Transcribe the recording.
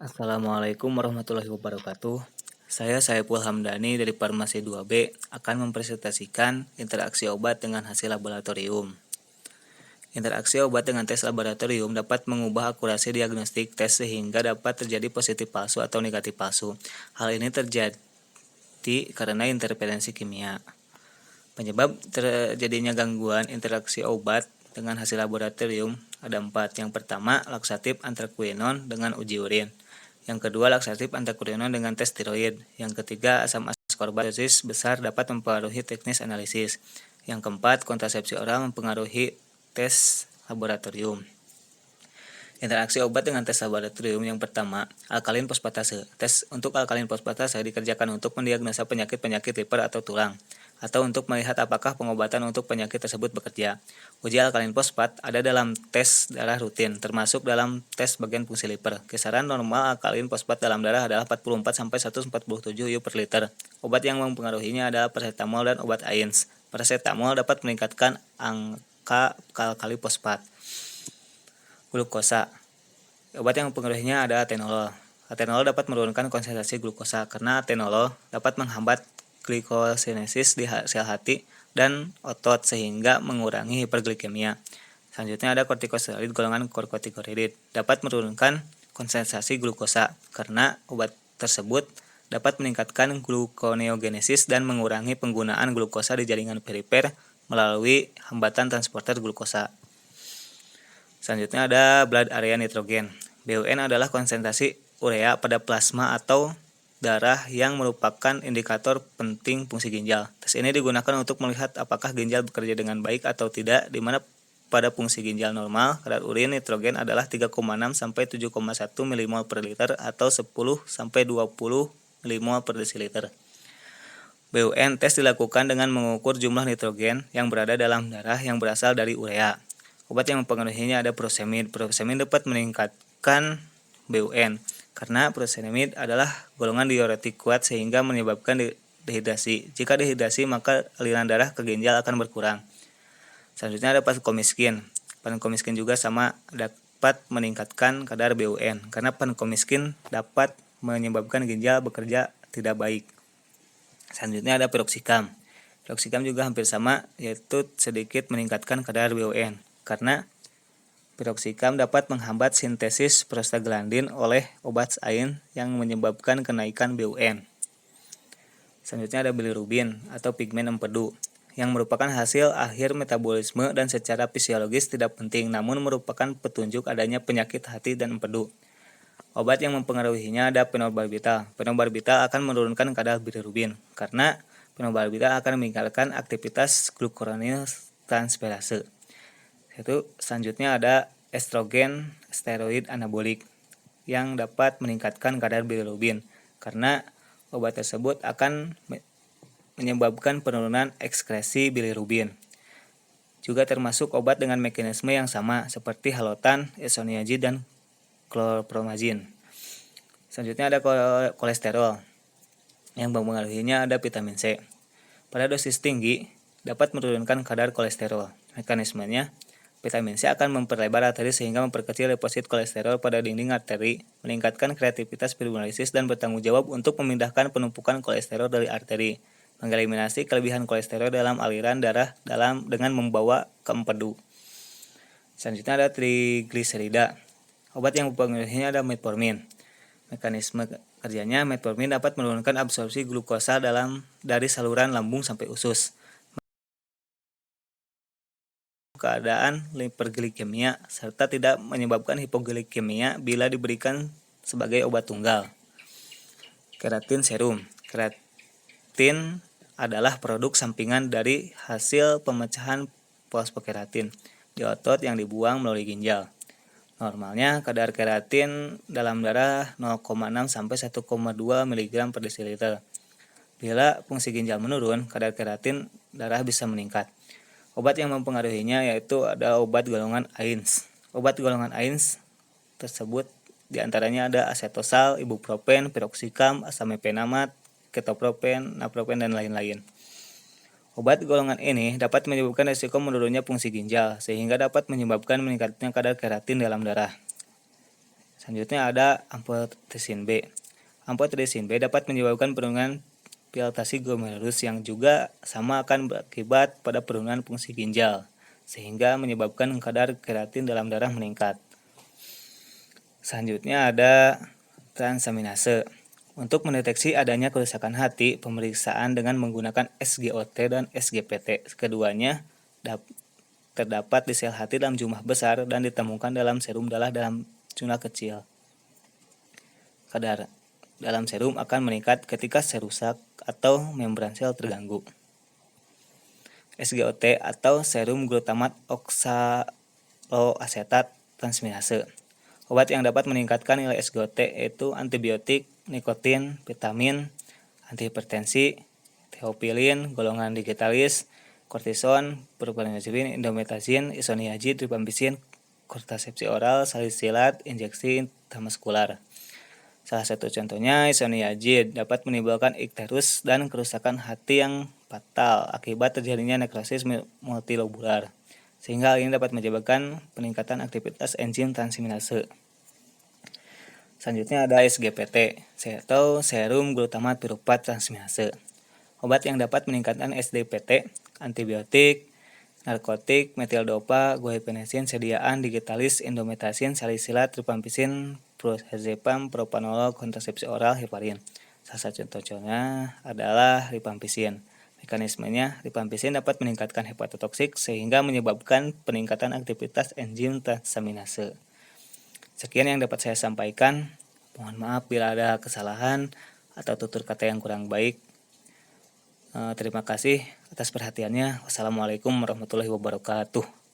Assalamualaikum warahmatullahi wabarakatuh. Saya Saiful Hamdani dari Farmasi 2B akan mempresentasikan interaksi obat dengan hasil laboratorium. Interaksi obat dengan tes laboratorium dapat mengubah akurasi diagnostik tes sehingga dapat terjadi positif palsu atau negatif palsu. Hal ini terjadi karena interferensi kimia. Penyebab terjadinya gangguan interaksi obat dengan hasil laboratorium ada 4. Yang pertama, laksatif antraquinone dengan uji urin. Yang kedua, laksatif antraquinone dengan tes tiroid. Yang ketiga, asam ascorbat dosis besar dapat mempengaruhi teknis analisis. Yang keempat, kontrasepsi oral mempengaruhi tes laboratorium. Interaksi obat dengan tes laboratorium yang pertama, alkalin fosfatase. Tes untuk alkalin fosfatase dikerjakan untuk mendiagnosa penyakit-penyakit liver atau tulang, atau untuk melihat apakah pengobatan untuk penyakit tersebut bekerja. Uji alkalin fosfat ada dalam tes darah rutin, termasuk dalam tes bagian fungsi liver. Kisaran normal alkalin fosfat dalam darah adalah 44-147 U per liter. Obat yang mempengaruhinya adalah paracetamol dan obat AINS. Paracetamol dapat meningkatkan angka alkali fosfat. Glukosa. Obat yang mempengaruhinya ada atenolol. Atenolol dapat menurunkan konsentrasi glukosa karena atenolol dapat menghambat glikosinesis di sel hati dan otot sehingga mengurangi hiperglikemia. Selanjutnya ada kortikosteroid golongan kortikosteroid dapat menurunkan konsentrasi glukosa karena obat tersebut dapat meningkatkan gluconeogenesis dan mengurangi penggunaan glukosa di jaringan perifer melalui hambatan transporter glukosa. Selanjutnya ada blood area nitrogen. BUN adalah konsentrasi urea pada plasma atau darah yang merupakan indikator penting fungsi ginjal. Tes ini digunakan untuk melihat apakah ginjal bekerja dengan baik atau tidak, di mana pada fungsi ginjal normal, kadar urin nitrogen adalah 3,6 sampai 7,1 mmol per liter atau 10 sampai 20 mmol per desiliter. BUN tes dilakukan dengan mengukur jumlah nitrogen yang berada dalam darah yang berasal dari urea. Obat yang mempengaruhinya ada furosemid. Furosemid dapat meningkatkan BUN karena furosemid adalah golongan diuretik kuat sehingga menyebabkan dehidrasi. Jika dehidrasi maka aliran darah ke ginjal akan berkurang. Selanjutnya ada vancomycin. Vancomycin juga sama dapat meningkatkan kadar BUN karena vancomycin dapat menyebabkan ginjal bekerja tidak baik. Selanjutnya ada piroxicam. Piroxicam juga hampir sama, yaitu sedikit meningkatkan kadar BUN karena piroxicam dapat menghambat sintesis prostaglandin oleh obat AIN yang menyebabkan kenaikan BUN. Selanjutnya ada bilirubin atau pigmen empedu yang merupakan hasil akhir metabolisme dan secara fisiologis tidak penting namun merupakan petunjuk adanya penyakit hati dan empedu. Obat yang mempengaruhinya ada fenobarbital. Fenobarbital akan menurunkan kadar bilirubin karena fenobarbital akan meningkatkan aktivitas glucuroniltransferase. Selanjutnya ada estrogen steroid anabolik yang dapat meningkatkan kadar bilirubin karena obat tersebut akan menyebabkan penurunan ekskresi bilirubin. Juga termasuk obat dengan mekanisme yang sama seperti halotan, isoniazid, dan chlorpromazine. Selanjutnya ada kolesterol yang mempengaruhinya ada vitamin C. Pada dosis tinggi dapat menurunkan kadar kolesterol. Mekanismenya, vitamin C akan memperlebar arteri sehingga memperkecil deposit kolesterol pada dinding arteri, meningkatkan kreativitas fibrinolysis dan bertanggung jawab untuk memindahkan penumpukan kolesterol dari arteri, mengeliminasi kelebihan kolesterol dalam aliran darah dengan membawa ke empedu. Selanjutnya ada trigliserida. Obat yang mempengaruhinya ada metformin. Mekanisme kerjanya, metformin dapat menurunkan absorpsi glukosa dari saluran lambung sampai usus. Keadaan hiperglikemia serta tidak menyebabkan hipoglikemia bila diberikan sebagai obat tunggal. Keratin serum. Keratin adalah produk sampingan dari hasil pemecahan fosfokeratin di otot yang dibuang melalui ginjal. Normalnya kadar keratin dalam darah 0,6 sampai 1,2 mg per desiliter. Bila fungsi ginjal menurun, kadar keratin darah bisa meningkat. Obat yang mempengaruhinya yaitu ada obat golongan AINS. Obat golongan AINS tersebut diantaranya ada asetosal, ibuprofen, piroxicam, asamefenamat, ketoprofen, naprofen, dan lain-lain. Obat golongan ini dapat menyebabkan risiko menurunnya fungsi ginjal, sehingga dapat menyebabkan meningkatnya kadar keratin dalam darah. Selanjutnya ada amfotericin B. Amfotericin B dapat menyebabkan penurunan dilatasi glomerulus yang juga sama akan berakibat pada penurunan fungsi ginjal, sehingga menyebabkan kadar keratin dalam darah meningkat. Selanjutnya ada transaminase. Untuk mendeteksi adanya kerusakan hati, pemeriksaan dengan menggunakan SGOT dan SGPT. Keduanya terdapat di sel hati dalam jumlah besar dan ditemukan dalam serum darah dalam jumlah kecil. Kadar dalam serum akan meningkat ketika sel rusak atau membran sel terganggu. SGOT atau serum glutamat oksaloasetat transminase. Obat yang dapat meningkatkan nilai SGOT yaitu antibiotik, nikotin, vitamin, antihipertensi, teopilin, golongan digitalis, kortison, propanediolin, indomethacin, isoniazid, rifampicin, kontrasepsi oral, salisilat, injeksi intramuskular. Salah satu contohnya isoniazid dapat menimbulkan ikterus dan kerusakan hati yang fatal akibat terjadinya nekrosis multilobular, sehingga hal ini dapat menyebabkan peningkatan aktivitas enzim transaminase. Selanjutnya ada SGPT atau serum glutamat piruvat transminase. Obat yang dapat meningkatkan SGPT, antibiotik, narkotik, metildopa, guaifenesin, sediaan, digitalis, indomethacin, salisilat, rifampicin, prozapam, propanolol, kontrasepsi oral, heparin. Salah satu contohnya adalah rifampicin. Mekanismenya, rifampicin dapat meningkatkan hepatotoksik sehingga menyebabkan peningkatan aktivitas enzim transaminase. Sekian yang dapat saya sampaikan. Mohon maaf bila ada kesalahan atau tutur kata yang kurang baik. Terima kasih atas perhatiannya. Wassalamualaikum warahmatullahi wabarakatuh.